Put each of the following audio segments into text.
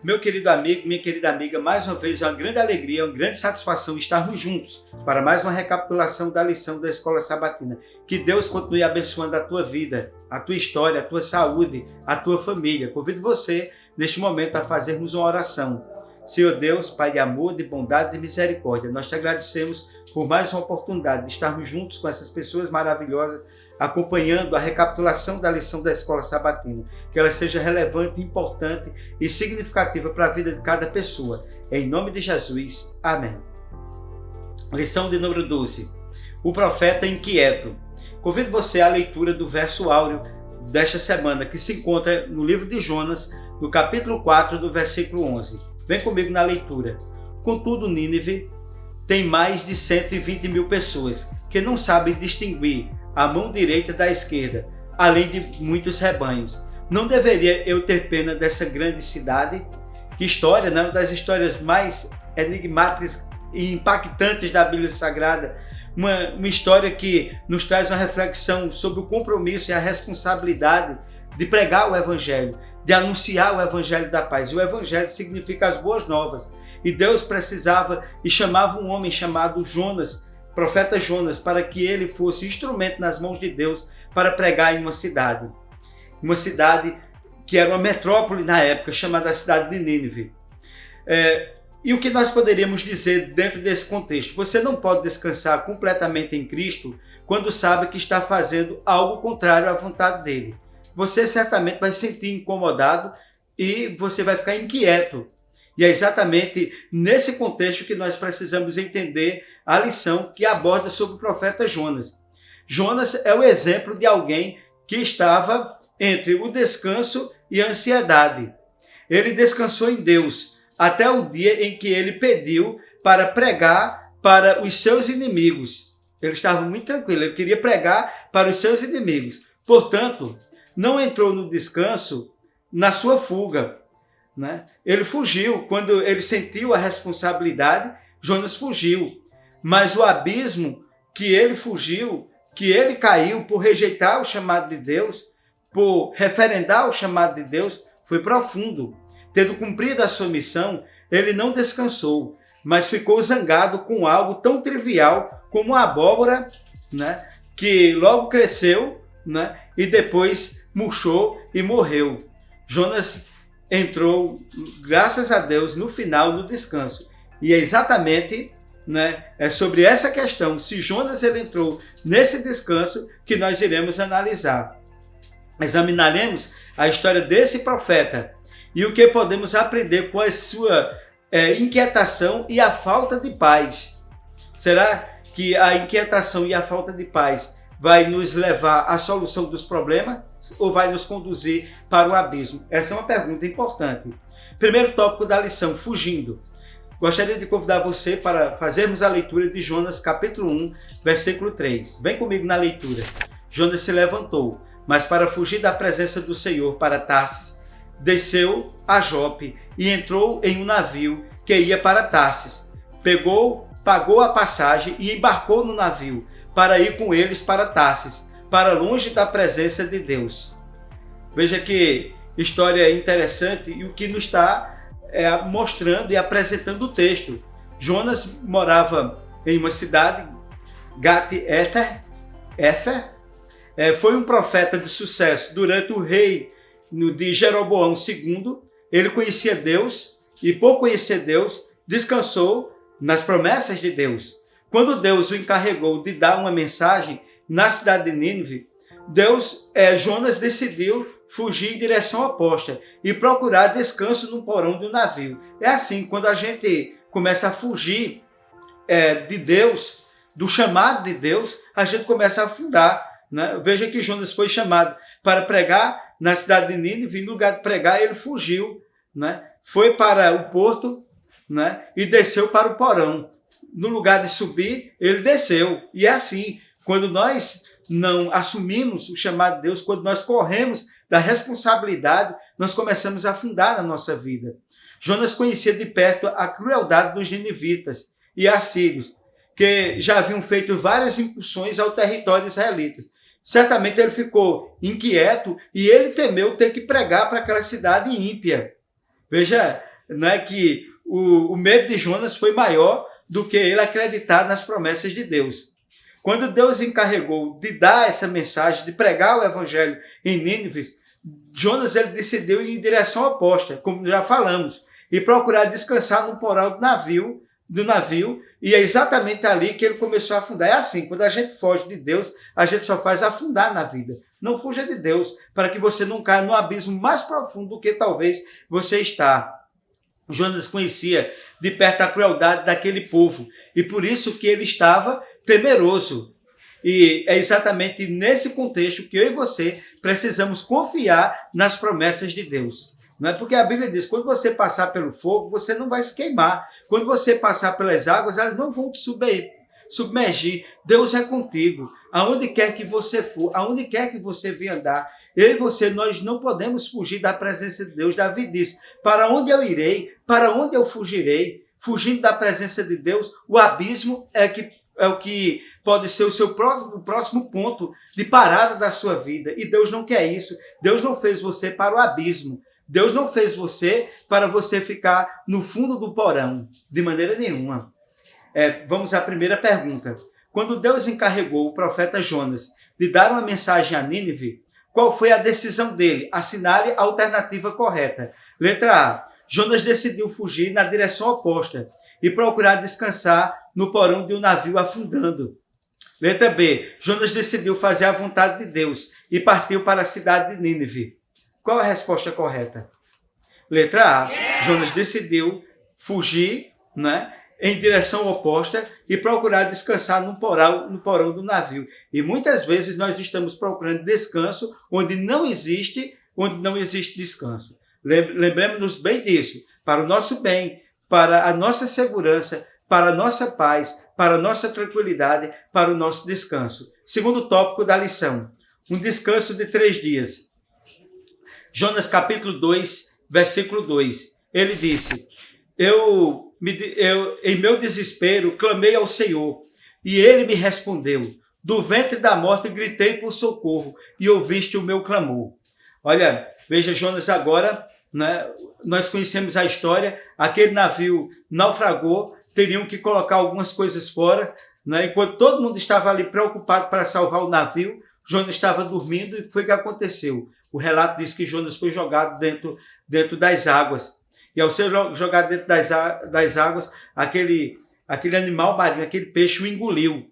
Meu querido amigo, minha querida amiga, mais uma vez é uma grande alegria, uma grande satisfação estarmos juntos para mais uma recapitulação da lição da Escola Sabatina. Que Deus continue abençoando a tua vida, a tua história, a tua saúde, a tua família. Convido você, neste momento, a fazermos uma oração. Senhor Deus, Pai de amor, de bondade e de misericórdia, nós te agradecemos por mais uma oportunidade de estarmos juntos com essas pessoas maravilhosas, acompanhando a recapitulação da lição da Escola Sabatina, que ela seja relevante, importante e significativa para a vida de cada pessoa. Em nome de Jesus, amém. Lição de número 12. O profeta inquieto. Convido você à leitura do verso áureo desta semana, que se encontra no livro de Jonas, no capítulo 4, do versículo 11. Vem comigo na leitura. Contudo, Nínive tem mais de 120 mil pessoas que não sabem distinguir a mão direita da esquerda, além de muitos rebanhos. Não deveria eu ter pena dessa grande cidade? Que história, né? Uma das histórias mais enigmáticas e impactantes da Bíblia Sagrada. Uma história que nos traz uma reflexão sobre o compromisso e a responsabilidade de pregar o Evangelho, de anunciar o Evangelho da paz. O Evangelho significa as boas novas. E Deus precisava e chamava um homem chamado Jonas, profeta Jonas, para que ele fosse instrumento nas mãos de Deus para pregar em uma cidade. Uma cidade que era uma metrópole na época, chamada a cidade de Nínive. E o que nós poderíamos dizer dentro desse contexto? Você não pode descansar completamente em Cristo quando sabe que está fazendo algo contrário à vontade dele. Você certamente vai se sentir incomodado e você vai ficar inquieto. E é exatamente nesse contexto que nós precisamos entender a lição que aborda sobre o profeta Jonas. Jonas é o exemplo de alguém que estava entre o descanso e a ansiedade. Ele descansou em Deus até o dia em que ele pediu para pregar para os seus inimigos. Ele estava muito tranquilo, ele queria pregar para os seus inimigos. Portanto, não entrou no descanso na sua fuga. Ele fugiu. Quando ele sentiu a responsabilidade, Jonas fugiu. Mas o abismo que ele fugiu, que ele caiu por rejeitar o chamado de Deus, por referendar o chamado de Deus, foi profundo. Tendo cumprido a sua missão, ele não descansou, mas ficou zangado com algo tão trivial como a abóbora, que logo cresceu, e depois murchou e morreu. Jonas entrou, graças a Deus, no final, no descanso. E é exatamente é sobre essa questão, se Jonas ele entrou nesse descanso, que nós iremos analisar. Examinaremos a história desse profeta e o que podemos aprender com a sua inquietação e a falta de paz. Será que a inquietação e a falta de paz vai nos levar à solução dos problemas ou vai nos conduzir para o abismo? Essa é uma pergunta importante. Primeiro tópico da lição, fugindo. Gostaria de convidar você para fazermos a leitura de Jonas capítulo 1, versículo 3. Vem comigo na leitura. Jonas se levantou, mas para fugir da presença do Senhor para Tarsis, desceu a Jope e entrou em um navio que ia para Tarsis. Pagou a passagem e embarcou no navio para ir com eles para Tarsis, para longe da presença de Deus. Veja que história interessante e o que nos está mostrando e apresentando o texto. Jonas morava em uma cidade, Gat-Éfer, foi um profeta de sucesso durante o rei de Jeroboão II. Ele conhecia Deus e, por conhecer Deus, descansou nas promessas de Deus. Quando Deus o encarregou de dar uma mensagem na cidade de Nínive, Jonas decidiu fugir em direção oposta e procurar descanso no porão do navio. É assim, quando a gente começa a fugir de Deus, do chamado de Deus, a gente começa a afundar. Veja que Jonas foi chamado para pregar na cidade de Nínive, e no lugar de pregar ele fugiu, foi para o porto e desceu para o porão. No lugar de subir, ele desceu. E é assim, quando nós não assumimos o chamado de Deus, quando nós corremos da responsabilidade, nós começamos a afundar na nossa vida. Jonas conhecia de perto a crueldade dos ninivitas e assírios, que já haviam feito várias incursões ao território israelita. Certamente ele ficou inquieto e ele temeu ter que pregar para aquela cidade ímpia. Veja não é que o medo de Jonas foi maior do que ele acreditar nas promessas de Deus. Quando Deus encarregou de dar essa mensagem, de pregar o evangelho em Nínive, Jonas ele decidiu ir em direção oposta, como já falamos, e procurar descansar no porão do navio, e é exatamente ali que ele começou a afundar. É assim, quando a gente foge de Deus, a gente só faz afundar na vida. Não fuja de Deus, para que você não caia no abismo mais profundo do que talvez você está. Jonas conhecia de perto a crueldade daquele povo, e por isso que ele estava temeroso. E é exatamente nesse contexto que eu e você precisamos confiar nas promessas de Deus. Não é porque a Bíblia diz, quando você passar pelo fogo, você não vai se queimar. Quando você passar pelas águas, elas não vão te submergir. Deus é contigo. Aonde quer que você for, aonde quer que você venha andar, eu e você, nós não podemos fugir da presença de Deus. Davi diz, para onde eu irei? Para onde eu fugirei? Fugindo da presença de Deus, o abismo é o que pode ser o seu próximo ponto de parada da sua vida. E Deus não quer isso. Deus não fez você para o abismo. Deus não fez você para você ficar no fundo do porão, de maneira nenhuma. Vamos à primeira pergunta. Quando Deus encarregou o profeta Jonas de dar uma mensagem a Nínive, qual foi a decisão dele? Assinale a alternativa correta. Letra A. Jonas decidiu fugir na direção oposta e procurar descansar no porão de um navio afundando. Letra B. Jonas decidiu fazer a vontade de Deus e partiu para a cidade de Nínive. Qual a resposta correta? Letra A. Jonas decidiu fugir, né, em direção oposta e procurar descansar no porão do navio. E muitas vezes nós estamos procurando descanso onde não existe descanso. Lembremos-nos bem disso, para o nosso bem, para a nossa segurança, para a nossa paz, para a nossa tranquilidade, para o nosso descanso. Segundo tópico da lição, um descanso de 3 dias. Jonas capítulo 2, versículo 2. Ele disse, eu em meu desespero clamei ao Senhor e ele me respondeu. Do ventre da morte gritei por socorro e ouviste o meu clamor. Olha, veja Jonas agora, né? Nós conhecemos a história, aquele navio naufragou, teriam que colocar algumas coisas fora, né? Enquanto todo mundo estava ali preocupado para salvar o navio, Jonas estava dormindo e foi o que aconteceu. O relato diz que Jonas foi jogado dentro das águas. E ao ser jogado dentro das águas, aquele animal marinho, aquele peixe o engoliu.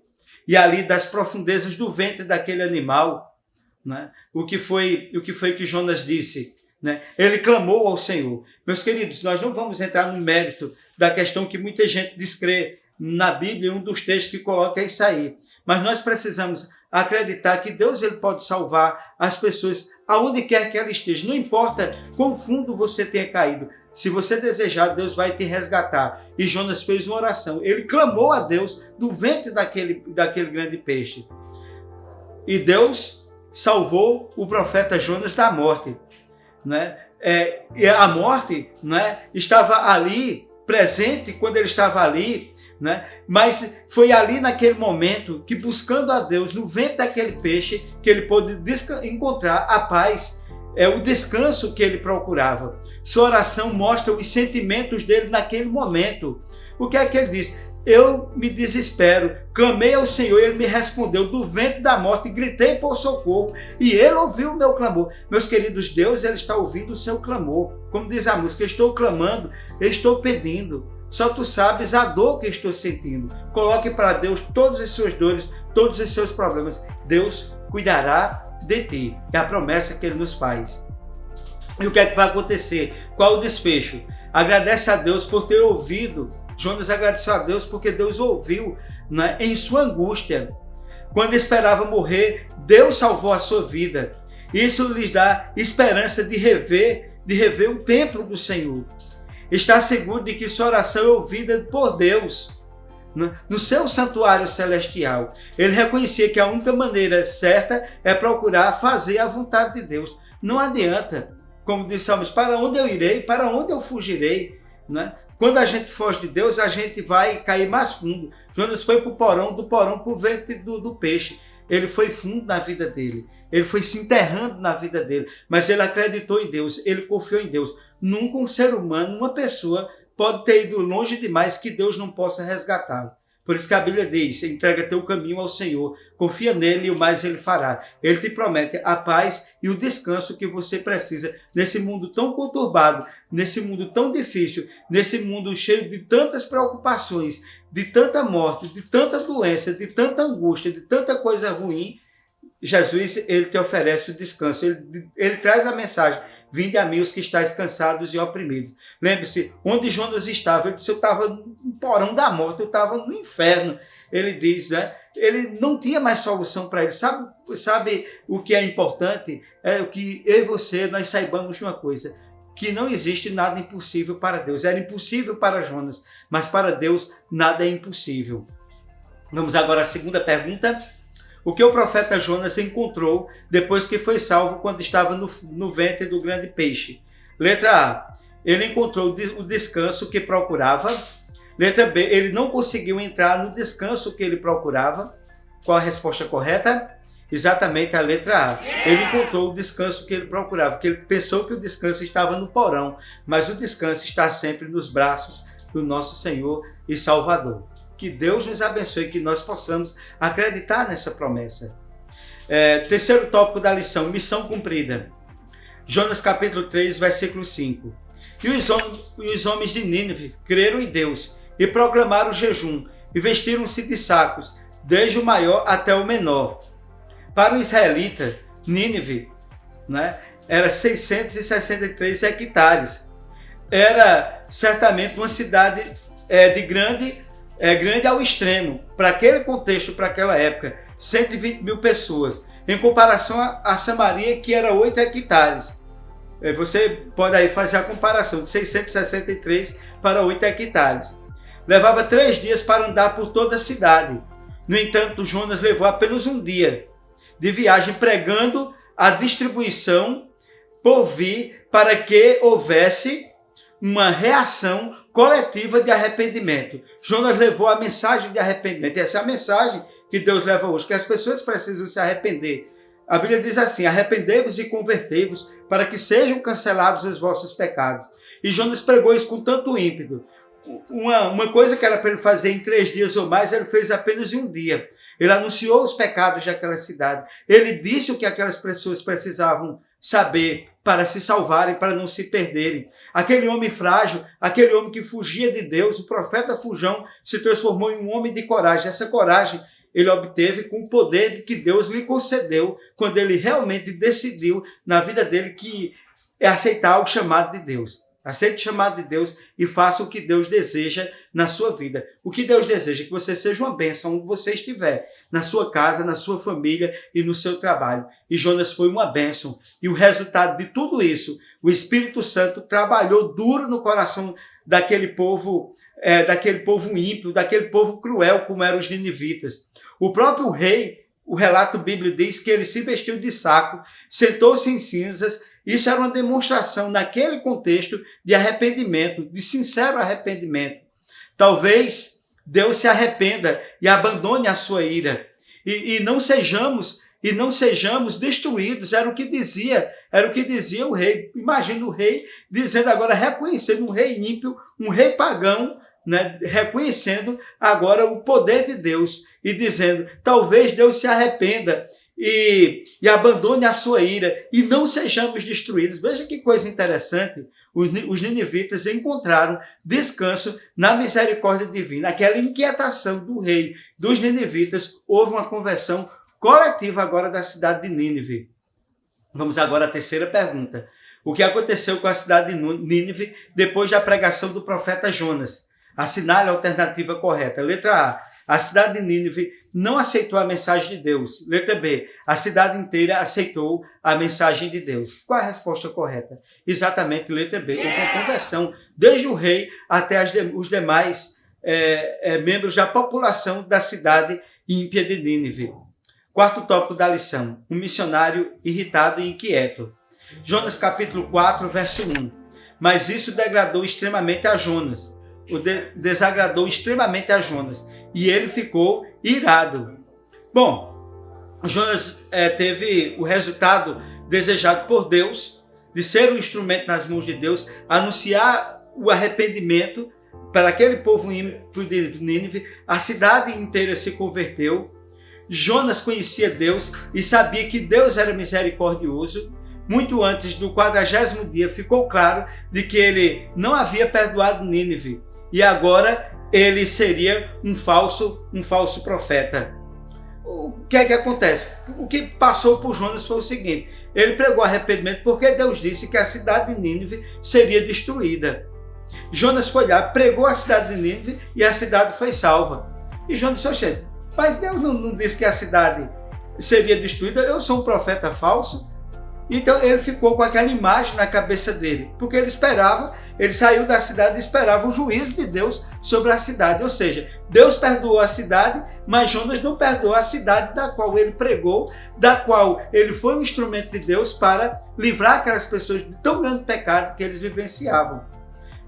E ali das profundezas do ventre daquele animal, né, o que foi que Jonas disse? Né? Ele clamou ao Senhor. Meus queridos, nós não vamos entrar no mérito da questão que muita gente descrê na Bíblia, um dos textos que coloca é isso aí. Mas nós precisamos acreditar que Deus ele pode salvar as pessoas aonde quer que ela esteja. Não importa quão fundo você tenha caído. Se você desejar, Deus vai te resgatar. E Jonas fez uma oração. Ele clamou a Deus do ventre daquele grande peixe. E Deus salvou o profeta Jonas da morte. Né? E a morte, né, estava ali, presente quando ele estava ali, né? Mas foi ali naquele momento que, buscando a Deus no ventre daquele peixe, que ele pôde encontrar a paz, o descanso que ele procurava. Sua oração mostra os sentimentos dele naquele momento. O que é que ele diz? Eu me desespero, clamei ao Senhor, ele me respondeu do ventre da morte, gritei por socorro e ele ouviu o meu clamor. Meus queridos, Deus ele está ouvindo o seu clamor. Como diz a música, estou clamando, estou pedindo. Só tu sabes a dor que estou sentindo. Coloque para Deus todas as suas dores, todos os seus problemas. Deus cuidará de ti. É a promessa que ele nos faz. E o que é que vai acontecer? Qual o desfecho? Agradece a Deus por ter ouvido. Jonas agradeceu a Deus porque Deus ouviu, né, em sua angústia. Quando esperava morrer, Deus salvou a sua vida. Isso lhes dá esperança de rever o templo do Senhor. Está seguro de que sua oração é ouvida por Deus, né, no seu santuário celestial. Ele reconhecia que a única maneira certa é procurar fazer a vontade de Deus. Não adianta, como disse o salmista, para onde eu irei, para onde eu fugirei, né? Quando a gente foge de Deus, a gente vai cair mais fundo. Jonas foi para o porão, do porão para o ventre do peixe. ele foi fundo na vida dele, ele foi se enterrando na vida dele, mas ele acreditou em Deus, ele confiou em Deus. Nunca um ser humano, uma pessoa, pode ter ido longe demais que Deus não possa resgatá-lo. Por isso que a Bíblia diz, entrega teu caminho ao Senhor, confia nele e o mais ele fará. Ele te promete a paz e o descanso que você precisa nesse mundo tão conturbado, nesse mundo tão difícil, nesse mundo cheio de tantas preocupações, de tanta morte, de tanta doença, de tanta angústia, de tanta coisa ruim. Jesus, ele te oferece o descanso, ele traz a mensagem: vinde a mim os que estáis cansados e oprimidos. Lembre-se, onde Jonas estava, ele disse, eu estava no porão da morte, eu estava no inferno. Ele diz, né? Ele não tinha mais solução para ele. Sabe o que é importante? É o que eu e você, nós saibamos de uma coisa, que não existe nada impossível para Deus. Era impossível para Jonas, mas para Deus nada é impossível. Vamos agora à segunda pergunta. O que o profeta Jonas encontrou depois que foi salvo quando estava no ventre do grande peixe? Letra A. Ele encontrou o descanso que procurava. Letra B. Ele não conseguiu entrar no descanso que ele procurava. Qual a resposta correta? Exatamente a letra A. Ele encontrou o descanso que ele procurava, porque ele pensou que o descanso estava no porão, mas o descanso está sempre nos braços do nosso Senhor e Salvador. Que Deus nos abençoe, que nós possamos acreditar nessa promessa. Terceiro tópico da lição, missão cumprida. Jonas capítulo 3, versículo 5. E os homens de Nínive creram em Deus e proclamaram jejum e vestiram-se de sacos, desde o maior até o menor. Para o israelita, Nínive, né, era 663 hectares. Era certamente uma cidade grande ao extremo, para aquele contexto, para aquela época, 120 mil pessoas, em comparação a Samaria, que era 8 hectares. Você pode aí fazer a comparação de 663 para 8 hectares. Levava 3 dias para andar por toda a cidade. No entanto, Jonas levou apenas um dia de viagem pregando a distribuição por vir, para que houvesse uma reação coletiva de arrependimento. Jonas levou a mensagem de arrependimento. Essa é a mensagem que Deus leva hoje, que as pessoas precisam se arrepender. A Bíblia diz assim: arrependei-vos e convertei-vos para que sejam cancelados os vossos pecados. E Jonas pregou isso com tanto ímpeto. Uma coisa que era para ele fazer em 3 dias ou mais, ele fez apenas em um dia. Ele anunciou os pecados daquela cidade. Ele disse o que aquelas pessoas precisavam saber para se salvarem, para não se perderem. Aquele homem frágil, aquele homem que fugia de Deus, o profeta fujão, se transformou em um homem de coragem. Essa coragem ele obteve com o poder que Deus lhe concedeu quando ele realmente decidiu na vida dele que é aceitar o chamado de Deus. Aceite o chamado de Deus e faça o que Deus deseja na sua vida. O que Deus deseja é que você seja uma bênção onde você estiver, na sua casa, na sua família e no seu trabalho. E Jonas foi uma bênção. E o resultado de tudo isso, o Espírito Santo trabalhou duro no coração daquele povo ímpio, daquele povo cruel como eram os ninivitas. O próprio rei, o relato bíblico diz que ele se vestiu de saco, sentou-se em cinzas. Isso era uma demonstração, naquele contexto, de arrependimento, de sincero arrependimento. Talvez Deus se arrependa e abandone a sua ira. E não sejamos destruídos. Era o que dizia o rei. Imagina o rei dizendo agora, reconhecendo um rei ímpio, um rei pagão, né, reconhecendo agora o poder de Deus e dizendo, talvez Deus se arrependa e abandone a sua ira e não sejamos destruídos. Veja que coisa interessante. Os ninivitas encontraram descanso na misericórdia divina. Aquela inquietação do rei dos ninivitas, houve uma conversão coletiva agora da cidade de Nínive. Vamos agora à terceira pergunta. O que aconteceu com a cidade de Nínive depois da pregação do profeta Jonas? Assinale a alternativa correta. Letra A. A cidade de Nínive não aceitou a mensagem de Deus. Letra B. A cidade inteira aceitou a mensagem de Deus. Qual a resposta correta? Exatamente, letra B. Houve uma conversão desde o rei até os demais membros da população da cidade ímpia de Nínive. Quarto tópico da lição. Um missionário irritado e inquieto. Jonas capítulo 4, verso 1. Mas isso desagradou extremamente a Jonas. E ele ficou irado. Bom, Jonas teve o resultado desejado por Deus, de ser um instrumento nas mãos de Deus, anunciar o arrependimento para aquele povo de Nínive. A cidade inteira se converteu. Jonas conhecia Deus e sabia que Deus era misericordioso. Muito antes do 40º dia, ficou claro de que ele não havia perdoado Nínive e agora ele seria um falso profeta. O que é que acontece? O que passou por Jonas foi o seguinte: ele pregou arrependimento porque Deus disse que a cidade de Nínive seria destruída. Jonas foi lá, pregou a cidade de Nínive e a cidade foi salva. E Jonas disse: oxe, mas Deus não disse que a cidade seria destruída? Eu sou um profeta falso? Então ele ficou com aquela imagem na cabeça dele, porque ele saiu da cidade e esperava o juízo de Deus sobre a cidade. Ou seja, Deus perdoou a cidade, mas Jonas não perdoou a cidade da qual ele pregou, da qual ele foi um instrumento de Deus para livrar aquelas pessoas de tão grande pecado que eles vivenciavam.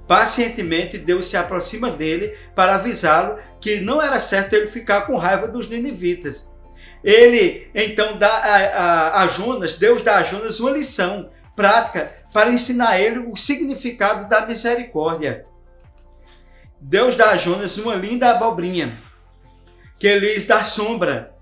Pacientemente, Deus se aproxima dele para avisá-lo que não era certo ele ficar com raiva dos ninivitas. Ele então dá a Jonas, Deus dá a Jonas uma lição prática para ensinar ele o significado da misericórdia. Deus dá a Jonas uma linda abobrinha, que lhes dá sombra,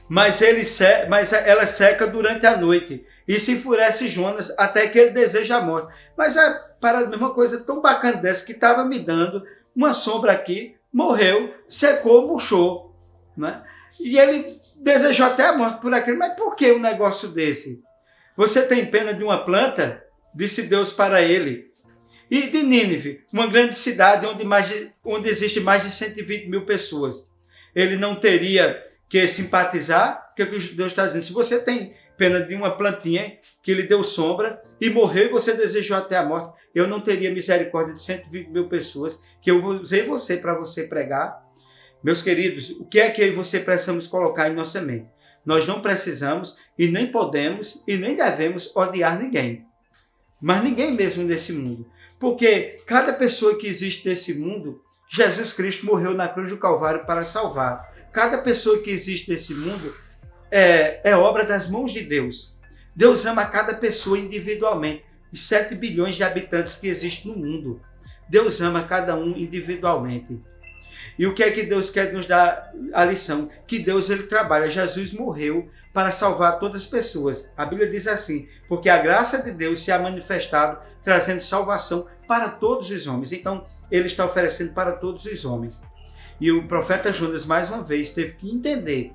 mas ela seca durante a noite, e se enfurece Jonas até que ele deseja a morte. Mas é para a mesma coisa tão bacana dessa, que estava me dando uma sombra aqui, morreu, secou, murchou, né? E ele desejou até a morte por aquilo. Mas por que um negócio desse? Você tem pena de uma planta? Disse Deus para ele. E de Nínive, uma grande cidade onde existe mais de 120 mil pessoas. Ele não teria que simpatizar? Porque Deus está dizendo: se você tem pena de uma plantinha que lhe deu sombra e morreu e você desejou até a morte, eu não teria misericórdia de 120 mil pessoas que eu usei você para você pregar? Meus queridos, o que é que eu e você precisamos colocar em nossa mente? Nós não precisamos e nem podemos e nem devemos odiar ninguém. Mas ninguém mesmo nesse mundo. Porque cada pessoa que existe nesse mundo, Jesus Cristo morreu na cruz do Calvário para salvar. Cada pessoa que existe nesse mundo é obra das mãos de Deus. Deus ama cada pessoa individualmente. Os 7 bilhões de habitantes que existem no mundo. Deus ama cada um individualmente. E o que é que Deus quer nos dar a lição? Que Deus ele trabalha. Jesus morreu para salvar todas as pessoas. A Bíblia diz assim: porque a graça de Deus se ha manifestado, trazendo salvação para todos os homens. Então, ele está oferecendo para todos os homens. E o profeta Jonas, mais uma vez, teve que entender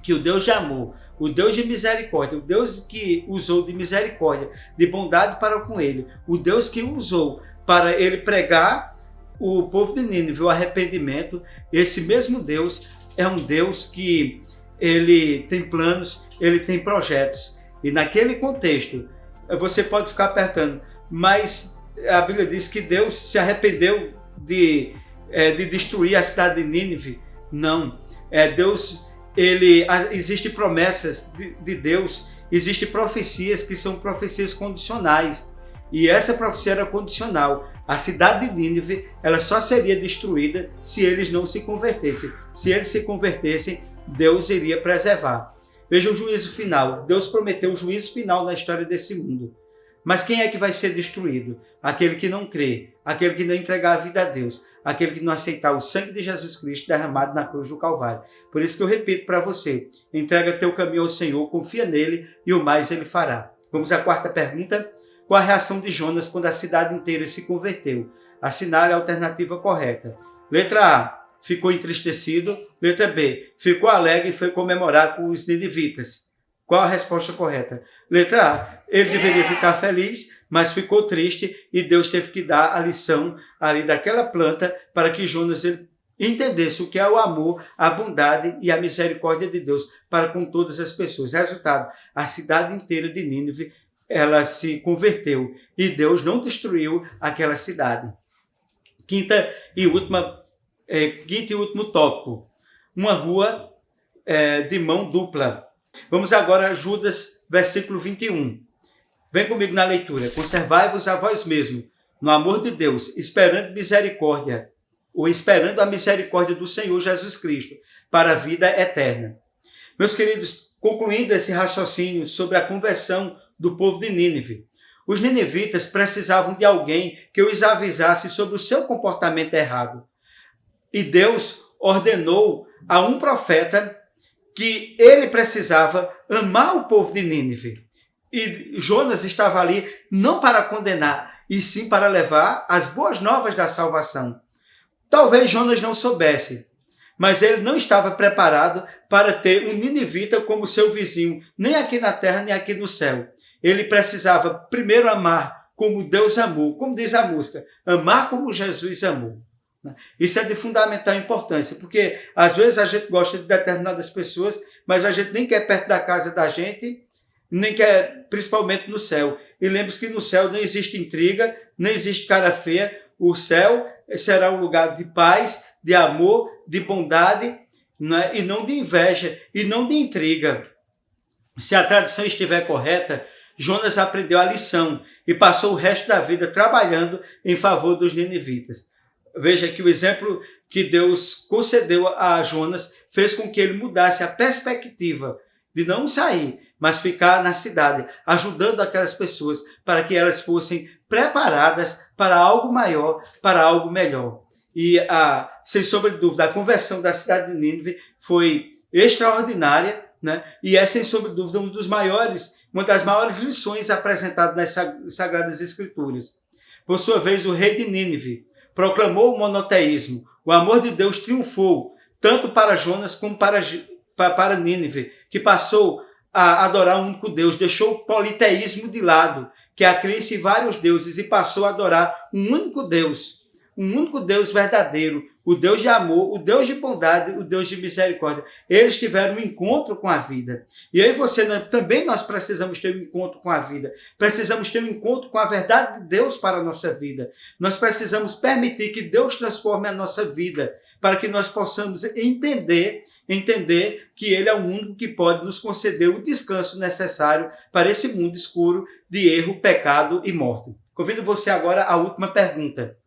que o Deus de amor, o Deus de misericórdia, o Deus que usou de misericórdia, de bondade para com ele, o Deus que usou para ele pregar o povo de Nínive o arrependimento, esse mesmo Deus é um Deus que ele tem planos, ele tem projetos. E naquele contexto, você pode ficar apertando, mas a Bíblia diz que Deus se arrependeu de destruir a cidade de Nínive. Não, existem promessas de Deus, existem profecias que são profecias condicionais. E essa profecia era condicional. A cidade de Nínive, ela só seria destruída se eles não se convertessem. Se eles se convertessem, Deus iria preservar. Veja o juízo final. Deus prometeu o juízo final na história desse mundo. Mas quem é que vai ser destruído? Aquele que não crê, aquele que não entregar a vida a Deus, aquele que não aceitar o sangue de Jesus Cristo derramado na cruz do Calvário. Por isso que eu repito para você: entrega teu caminho ao Senhor, confia nele e o mais ele fará. Vamos à quarta pergunta. Qual a reação de Jonas quando a cidade inteira se converteu? Assinale a alternativa correta. Letra A, ficou entristecido. Letra B, ficou alegre e foi comemorar com os ninivitas. Qual a resposta correta? Letra A, ele deveria ficar feliz, mas ficou triste e Deus teve que dar a lição ali daquela planta para que Jonas entendesse o que é o amor, a bondade e a misericórdia de Deus para com todas as pessoas. Resultado, a cidade inteira de Nínive ela se converteu e Deus não destruiu aquela cidade. Quinto e último tópico. Uma rua de mão dupla. Vamos agora a Judas, versículo 21. Vem comigo na leitura. Conservai-vos a vós mesmos, no amor de Deus, esperando misericórdia, ou esperando a misericórdia do Senhor Jesus Cristo, para a vida eterna. Meus queridos, concluindo esse raciocínio sobre a conversão do povo de Nínive, os ninivitas precisavam de alguém que os avisasse sobre o seu comportamento errado. E Deus ordenou a um profeta que ele precisava amar o povo de Nínive. E Jonas estava ali não para condenar, e sim para levar as boas novas da salvação. Talvez Jonas não soubesse, mas ele não estava preparado para ter um ninivita como seu vizinho, nem aqui na terra, nem aqui no céu. Ele precisava primeiro amar como Deus amou, como diz a música, amar como Jesus amou. Isso é de fundamental importância, porque às vezes a gente gosta de determinadas pessoas, mas a gente nem quer perto da casa da gente, nem quer, principalmente no céu. E lembre-se que no céu não existe intriga, não existe cara feia. O céu será um lugar de paz, de amor, de bondade, né? E não de inveja, e não de intriga. Se a tradição estiver correta, Jonas aprendeu a lição e passou o resto da vida trabalhando em favor dos ninivitas. Veja que o exemplo que Deus concedeu a Jonas fez com que ele mudasse a perspectiva de não sair, mas ficar na cidade, ajudando aquelas pessoas para que elas fossem preparadas para algo maior, para algo melhor. E, sem sombra de dúvida, a conversão da cidade de Nínive foi extraordinária, né? E é, sem sombra de dúvida, uma das maiores lições apresentadas nas Sagradas Escrituras. Por sua vez, o rei de Nínive proclamou o monoteísmo. O amor de Deus triunfou, tanto para Jonas como para Nínive, que passou a adorar um único Deus, deixou o politeísmo de lado, que é a crença em vários deuses, e passou a adorar um único Deus verdadeiro, o Deus de amor, o Deus de bondade, o Deus de misericórdia. Eles tiveram um encontro com a vida. E aí também nós precisamos ter um encontro com a vida. Precisamos ter um encontro com a verdade de Deus para a nossa vida. Nós precisamos permitir que Deus transforme a nossa vida, para que nós possamos entender que Ele é o único que pode nos conceder o descanso necessário para esse mundo escuro de erro, pecado e morte. Convido você agora à última pergunta.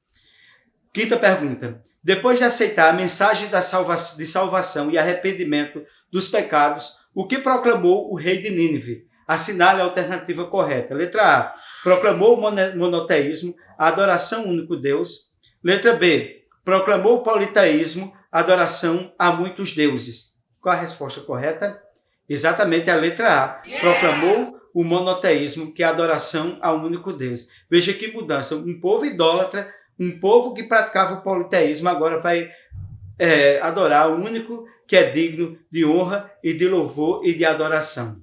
Quinta pergunta. Depois de aceitar a mensagem de salvação e arrependimento dos pecados, o que proclamou o rei de Nínive? Assinale a alternativa correta. Letra A. Proclamou o monoteísmo, a adoração ao único Deus. Letra B. Proclamou o politeísmo, a adoração a muitos deuses. Qual a resposta correta? Exatamente a letra A. Proclamou o monoteísmo, que é a adoração ao único Deus. Veja que mudança. Um povo idólatra, um povo que praticava o politeísmo, agora vai adorar o único que é digno de honra e de louvor e de adoração.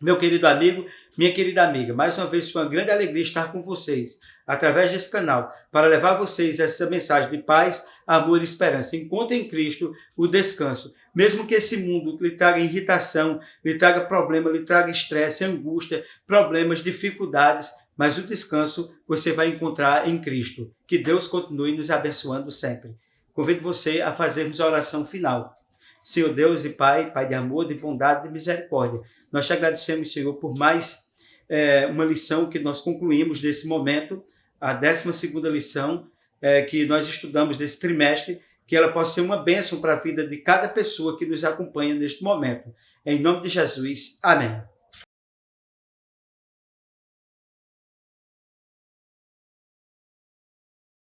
Meu querido amigo, minha querida amiga, mais uma vez foi uma grande alegria estar com vocês, através desse canal, para levar a vocês essa mensagem de paz, amor e esperança. Encontre em Cristo o descanso. Mesmo que esse mundo lhe traga irritação, lhe traga problema, lhe traga estresse, angústia, problemas, dificuldades, mas o descanso você vai encontrar em Cristo. Que Deus continue nos abençoando sempre. Convido você a fazermos a oração final. Senhor Deus e Pai, Pai de amor, de bondade e de misericórdia, nós te agradecemos, Senhor, por mais uma lição que nós concluímos desse momento, a 12ª lição que nós estudamos desse trimestre, que ela possa ser uma bênção para a vida de cada pessoa que nos acompanha neste momento. Em nome de Jesus, amém.